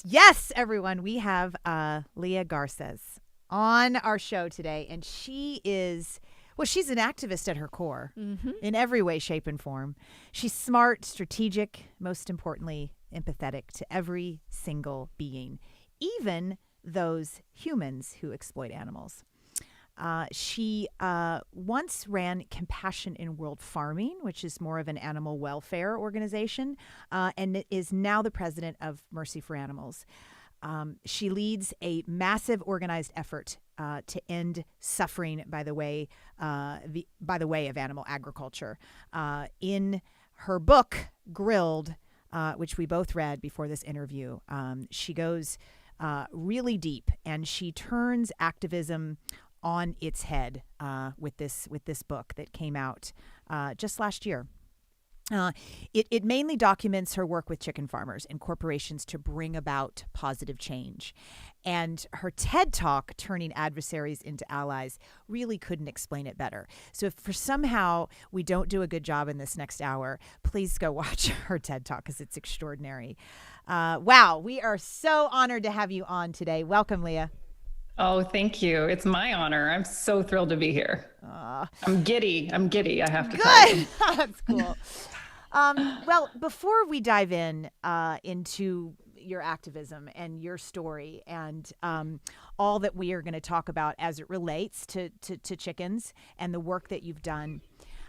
Yes, everyone. We have Leah Garces on our show today, and she's an activist at her core in every way, shape, and form. She's smart, strategic, most importantly, empathetic to every single being, even those humans who exploit animals. She once ran Compassion in World Farming, which is more of an animal welfare organization, and is now the president of Mercy for Animals. She leads a massive organized effort to end suffering by the way of animal agriculture. In her book, Grilled, which we both read before this interview, she goes really deep, and she turns activism on its head with this book that came out just last year. It mainly documents her work with chicken farmers and corporations to bring about positive change. And her TED Talk, Turning Adversaries into Allies, really couldn't explain it better. So if for somehow we don't do a good job in this next hour, please go watch her TED Talk because it's extraordinary. Wow, we are so honored to have you on today. Welcome, Leah. Oh, thank you. It's my honor. I'm so thrilled to be here. I'm giddy. I have to tell you. That's cool. Well, before we dive into your activism and your story and all that we are going to talk about as it relates to chickens and the work that you've done,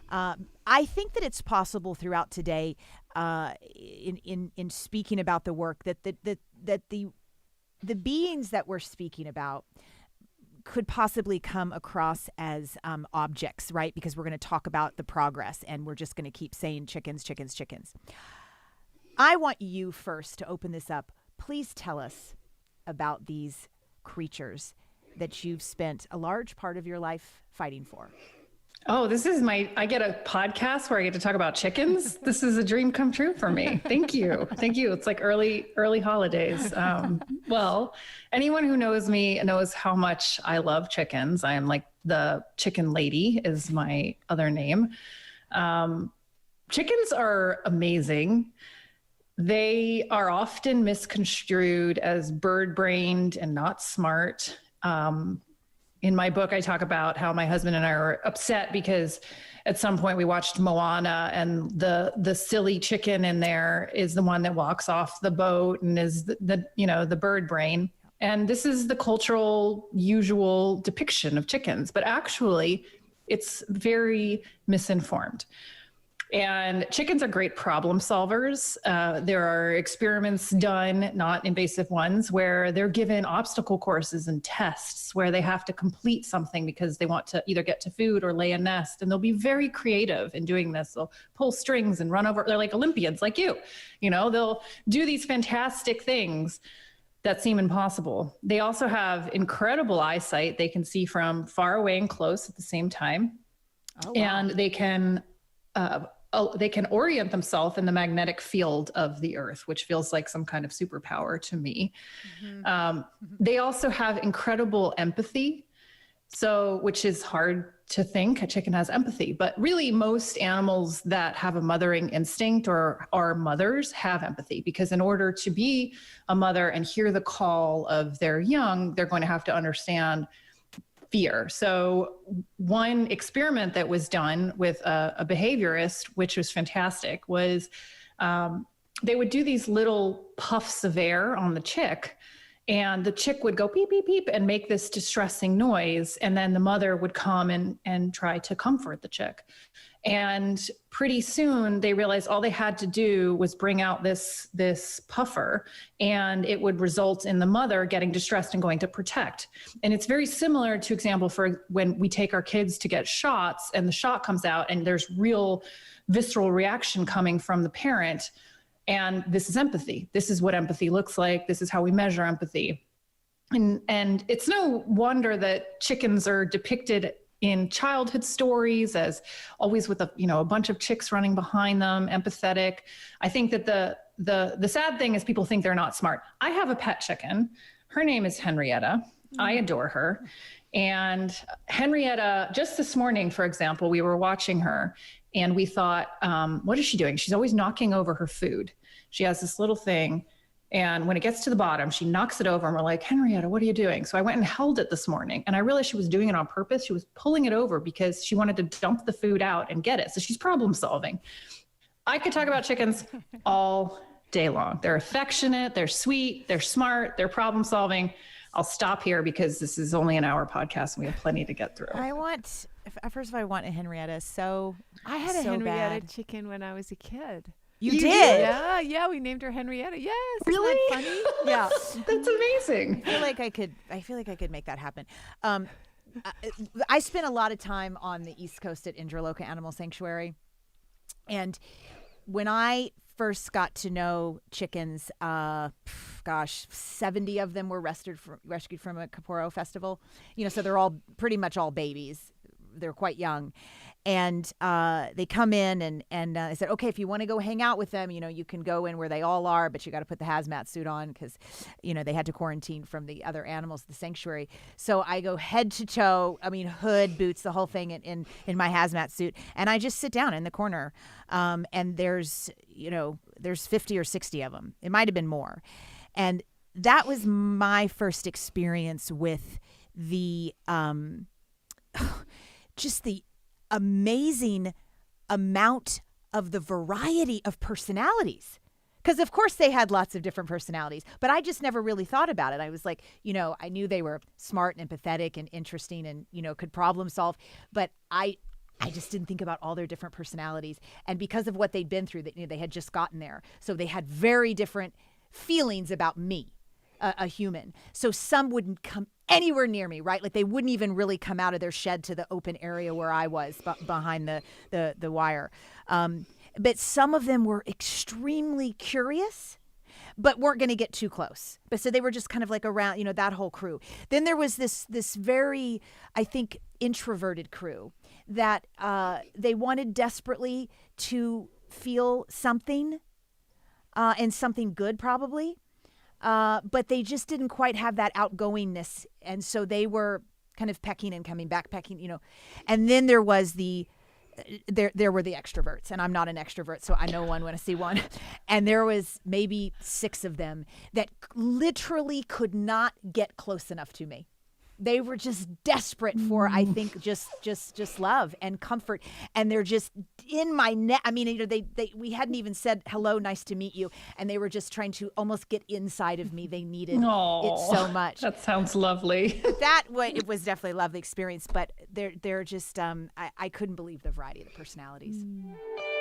I think that it's possible throughout today in speaking about the work that the beings that we're speaking about could possibly come across as objects, right? Because we're going to talk about the progress and we're just going to keep saying chickens, chickens, chickens. I want you first to open this up. Please tell us about these creatures that you've spent a large part of your life fighting for. Oh, I get a podcast where I get to talk about chickens. This is a dream come true for me. Thank you. Thank you. It's like early holidays. Well, anyone who knows me knows how much I love chickens. I am like the chicken lady is my other name. Chickens are amazing. They are often misconstrued as bird-brained and not smart. In my book, I talk about how my husband and I were upset because at some point we watched Moana, and the silly chicken in there is the one that walks off the boat and is the bird brain. And this is the cultural usual depiction of chickens, but actually it's very misinformed. And chickens are great problem solvers. There are experiments done, not invasive ones, where they're given obstacle courses and tests where they have to complete something because they want to either get to food or lay a nest. And they'll be very creative in doing this. They'll pull strings and run over. They're like Olympians like you. They'll do these fantastic things that seem impossible. They also have incredible eyesight. They can see from far away and close at the same time. Oh, wow. And they can orient themselves in the magnetic field of the earth, which feels like some kind of superpower to me. Mm-hmm. They also have incredible empathy, which is hard to think a chicken has empathy, but really most animals that have a mothering instinct or are mothers have empathy, because in order to be a mother and hear the call of their young, they're going to have to understand fear. So one experiment that was done with a behaviorist, which was fantastic, was they would do these little puffs of air on the chick, and the chick would go beep, beep, beep, and make this distressing noise. And then the mother would come and try to comfort the chick. And pretty soon they realized all they had to do was bring out this puffer, and it would result in the mother getting distressed and going to protect. And it's very similar to example for when we take our kids to get shots and the shot comes out and there's real visceral reaction coming from the parent. And this is empathy. This is what empathy looks like. This is how we measure empathy. And it's no wonder that chickens are depicted in childhood stories as always with a bunch of chicks running behind them, empathetic. I think that the sad thing is people think they're not smart. I have a pet chicken. Her name is Henrietta. I adore her. And Henrietta, just this morning, for example, we were watching her and we thought, what is she doing? She's always knocking over her food. She has this little thing And when it gets to the bottom, she knocks it over and we're like, Henrietta, what are you doing? So I went and held it this morning and I realized she was doing it on purpose. She was pulling it over because she wanted to dump the food out and get it. So she's problem solving. I could talk about chickens all day long. They're affectionate, they're sweet, they're smart, they're problem solving. I'll stop here because this is only an hour podcast and we have plenty to get through. First of all, I want a Henrietta. So I had a Henrietta chicken when I was a kid. You did? Yeah, we named her Henrietta. Yes. Really? Isn't that funny? Yeah. That's amazing. I feel like I could make that happen. I spent a lot of time on the East Coast at Indra Animal Sanctuary. And when I first got to know chickens, 70 of them were rescued from a Caporo festival. So they're all pretty much all babies. They're quite young. And they come in and I said, okay, if you want to go hang out with them, you can go in where they all are, but you got to put the hazmat suit on because, they had to quarantine from the other animals at the sanctuary. So I go head to toe, hood, boots, the whole thing in my hazmat suit. And I just sit down in the corner. And there's 50 or 60 of them. It might have been more. And that was my first experience with the, just the amazing amount of the variety of personalities. Because, of course, they had lots of different personalities, but I just never really thought about it. I was like, I knew they were smart and empathetic and interesting and, could problem solve, but I just didn't think about all their different personalities. And because of what they'd been through, they had just gotten there. So they had very different feelings about me, a human. So some wouldn't come anywhere near me, right? Like they wouldn't even really come out of their shed to the open area where I was behind the wire. But some of them were extremely curious, but weren't going to get too close. But so they were just kind of like around, that whole crew. Then there was this very, I think, introverted crew that they wanted desperately to feel something and something good probably. But they just didn't quite have that outgoingness. And so they were kind of pecking and coming back, And then there was there were the extroverts. And I'm not an extrovert, so I know one when I see one. And there was maybe 6 of them that literally could not get close enough to me. They were just desperate for, I think, just love and comfort. And they're just in my neck. We hadn't even said, hello, nice to meet you. And they were just trying to almost get inside of me. They needed it so much. That sounds lovely. It was definitely a lovely experience. But they're just, I couldn't believe the variety of the personalities.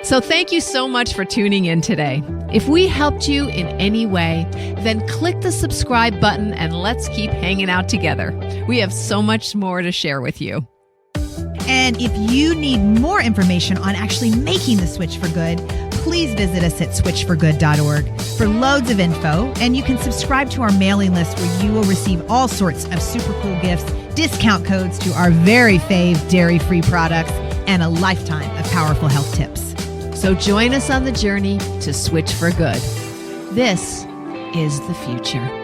So thank you so much for tuning in today. If we helped you in any way, then click the subscribe button and let's keep hanging out together. We have so much more to share with you. And if you need more information on actually making the switch for good, please visit us at switchforgood.org for loads of info. And you can subscribe to our mailing list where you will receive all sorts of super cool gifts, discount codes to our very fave dairy-free products, and a lifetime of powerful health tips. So join us on the journey to switch for good. This is the future.